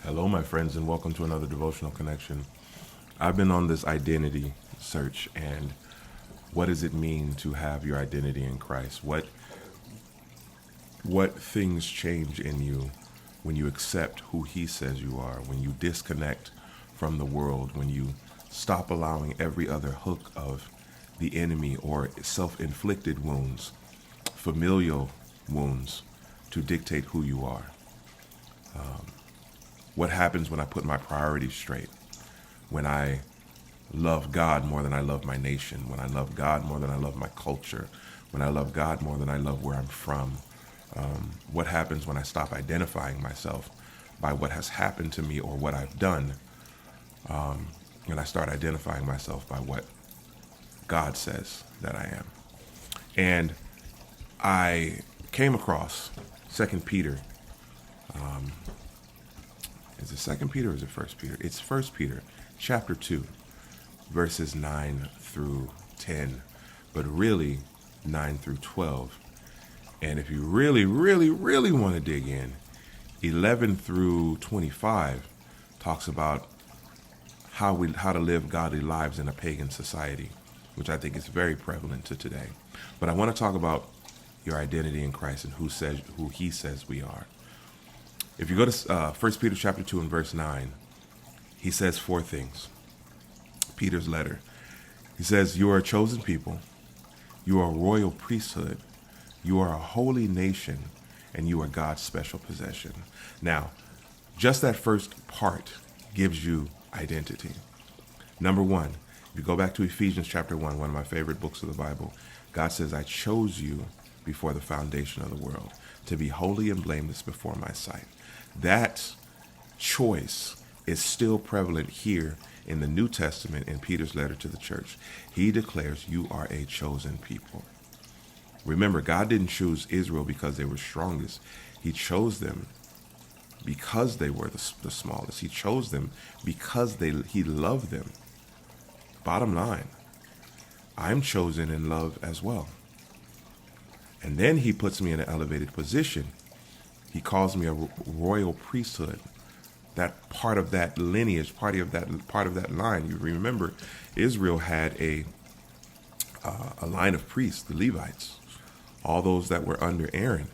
Hello, my friends, and welcome to another devotional connection. I've been on this identity search, and what does it mean to have your identity in Christ? What things change in you when you accept who He says you are, when you disconnect from the world, when you stop allowing every other hook of the enemy or self-inflicted wounds, familial wounds, to dictate who you are. What happens when I put my priorities straight? When I love God more than I love my nation, when I love God more than I love my culture, when I love God more than I love where I'm from. What happens when I stop identifying myself by what has happened to me or what I've done, and I start identifying myself by what God says that I am? And I came across Second Peter. Is it Second Peter or is it First Peter? It's First Peter, chapter 2, verses 9 through 10, but really 9 through 12. And if you really, really, really want to dig in, 11 through 25 talks about how to live godly lives in a pagan society, which I think is very prevalent to today. But I want to talk about your identity in Christ and who He says we are. If you go to 1 Peter chapter 2 and verse 9, he says four things. Peter's letter. He says, "You are a chosen people. You are a royal priesthood. You are a holy nation, and you are God's special possession." Now, just that first part gives you identity. Number one, if you go back to Ephesians chapter 1, one of my favorite books of the Bible, God says, "I chose you before the foundation of the world to be holy and blameless before my sight." That choice is still prevalent here in the New Testament in Peter's letter to the church. He declares you are a chosen people. Remember, God didn't choose Israel because they were strongest. He chose them because they were the smallest. He chose them because He loved them. Bottom line, I'm chosen in love as well. And then He puts me in an elevated position. He calls me a royal priesthood. That part of that lineage, part of that line. You remember, Israel had a line of priests, the Levites, all those that were under Aaron,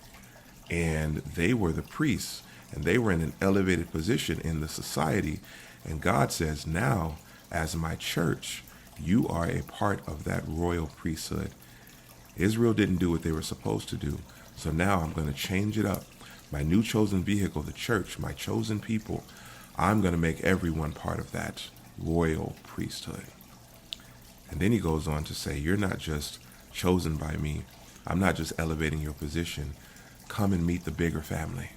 and they were the priests, and they were in an elevated position in the society. And God says, now, as my church, you are a part of that royal priesthood. Israel didn't do what they were supposed to do, so now I'm going to change it up. My new chosen vehicle, the church, my chosen people, I'm going to make everyone part of that royal priesthood. And then He goes on to say, you're not just chosen by me. I'm not just elevating your position. Come and meet the bigger family.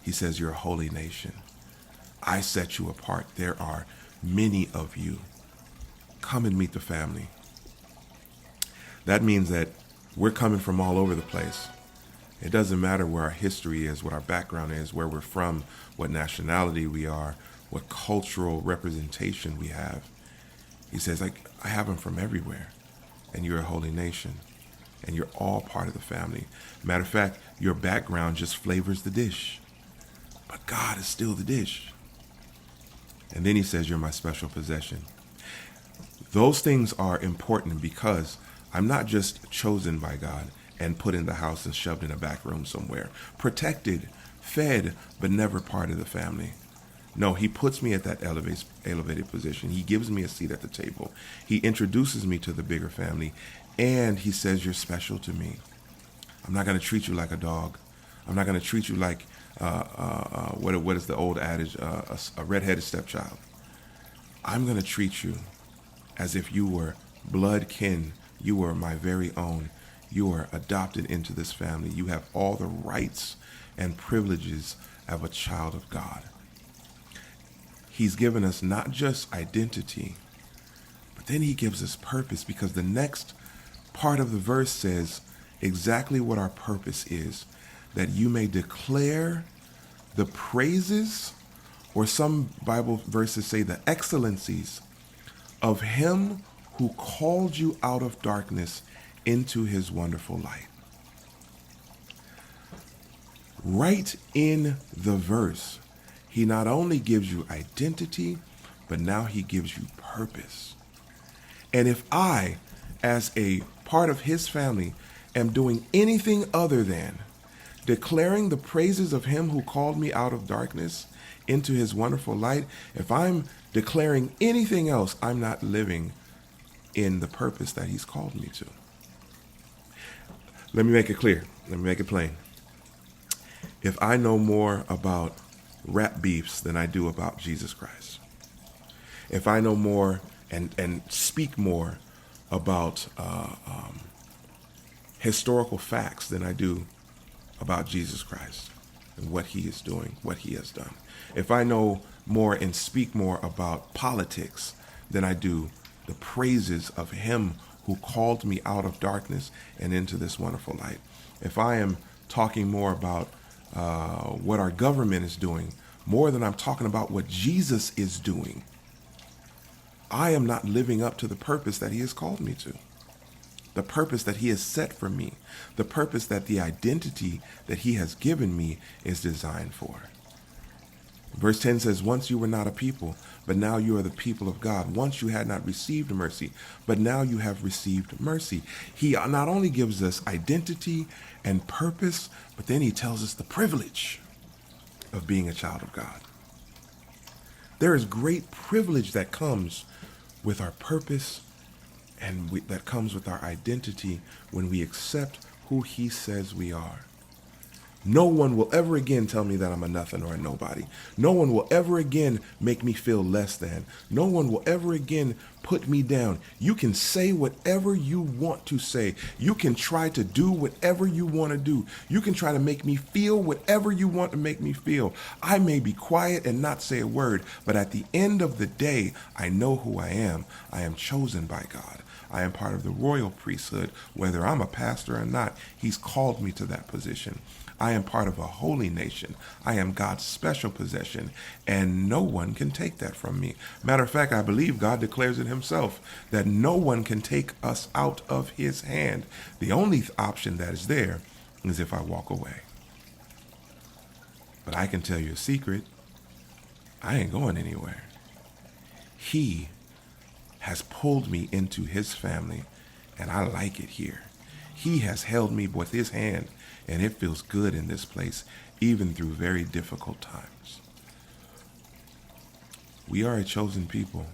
He says, you're a holy nation. I set you apart. There are many of you. Come and meet the family. That means that we're coming from all over the place. It doesn't matter where our history is, what our background is, where we're from, what nationality we are, what cultural representation we have. He says, I have them from everywhere, and you're a holy nation, and you're all part of the family. Matter of fact, your background just flavors the dish, but God is still the dish. And then He says, you're my special possession. Those things are important because I'm not just chosen by God and put in the house and shoved in a back room somewhere, protected, fed, but never part of the family. No, He puts me at that elevated position. He gives me a seat at the table. He introduces me to the bigger family, and He says, you're special to me. I'm not going to treat you like a dog. I'm not going to treat you like, what is the old adage, a redheaded stepchild. I'm going to treat you as if you were blood kin. You were my very own. You are adopted into this family. You have all the rights and privileges of a child of God. He's given us not just identity, but then He gives us purpose, because the next part of the verse says exactly what our purpose is, that you may declare the praises, or some Bible verses say the excellencies, of Him who called you out of darkness into His wonderful light. Right in the verse, He not only gives you identity, but now he gives you purpose. And if I, as a part of his family, am doing anything other than declaring the praises of him who called me out of darkness into his wonderful light, if I'm declaring anything else, I'm not living in the purpose that he's called me to. Let me make it clear. Let me make it plain. If I know more about rap beefs than I do about Jesus Christ, if I know more and speak more about historical facts than I do about Jesus Christ and what he is doing, what he has done, if I know more and speak more about politics than I do the praises of him who called me out of darkness and into this wonderful light, if I am talking more about what our government is doing, more than I'm talking about what Jesus is doing, I am not living up to the purpose that he has called me to, the purpose that he has set for me, the purpose that the identity that he has given me is designed for. Verse 10 says, once you were not a people, but now you are the people of God. Once you had not received mercy, but now you have received mercy. He not only gives us identity and purpose, but then he tells us the privilege of being a child of God. There is great privilege that comes with our purpose and that comes with our identity when we accept who he says we are. No one will ever again tell me that I'm a nothing or a nobody. No one will ever again make me feel less than. No one will ever again put me down. You can say whatever you want to say. You can try to do whatever you want to do. You can try to make me feel whatever you want to make me feel. I may be quiet and not say a word, but at the end of the day, I know who I am. I am chosen by God. I am part of the royal priesthood. Whether I'm a pastor or not, he's called me to that position. I am part of a holy nation. I am God's special possession, and no one can take that from me. Matter of fact, I believe God declares it himself, that no one can take us out of his hand. The only option that is there is if I walk away. But I can tell you a secret. I ain't going anywhere. He has pulled me into his family, and I like it here. He has held me with his hand, and it feels good in this place, even through very difficult times. We are a chosen people,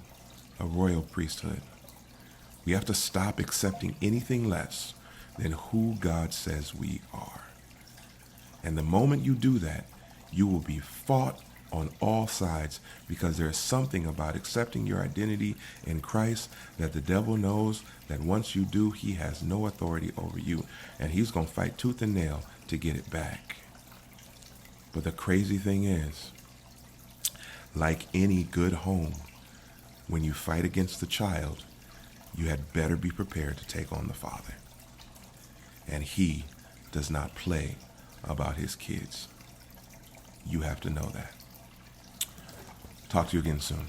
a royal priesthood. We have to stop accepting anything less than who God says we are. And the moment you do that, you will be fought on all sides, because there's something about accepting your identity in Christ that the devil knows that once you do, he has no authority over you, and he's going to fight tooth and nail to get it back. But the crazy thing is, like any good home, when you fight against the child, you had better be prepared to take on the father. And he does not play about his kids. You have to know that. Talk to you again soon.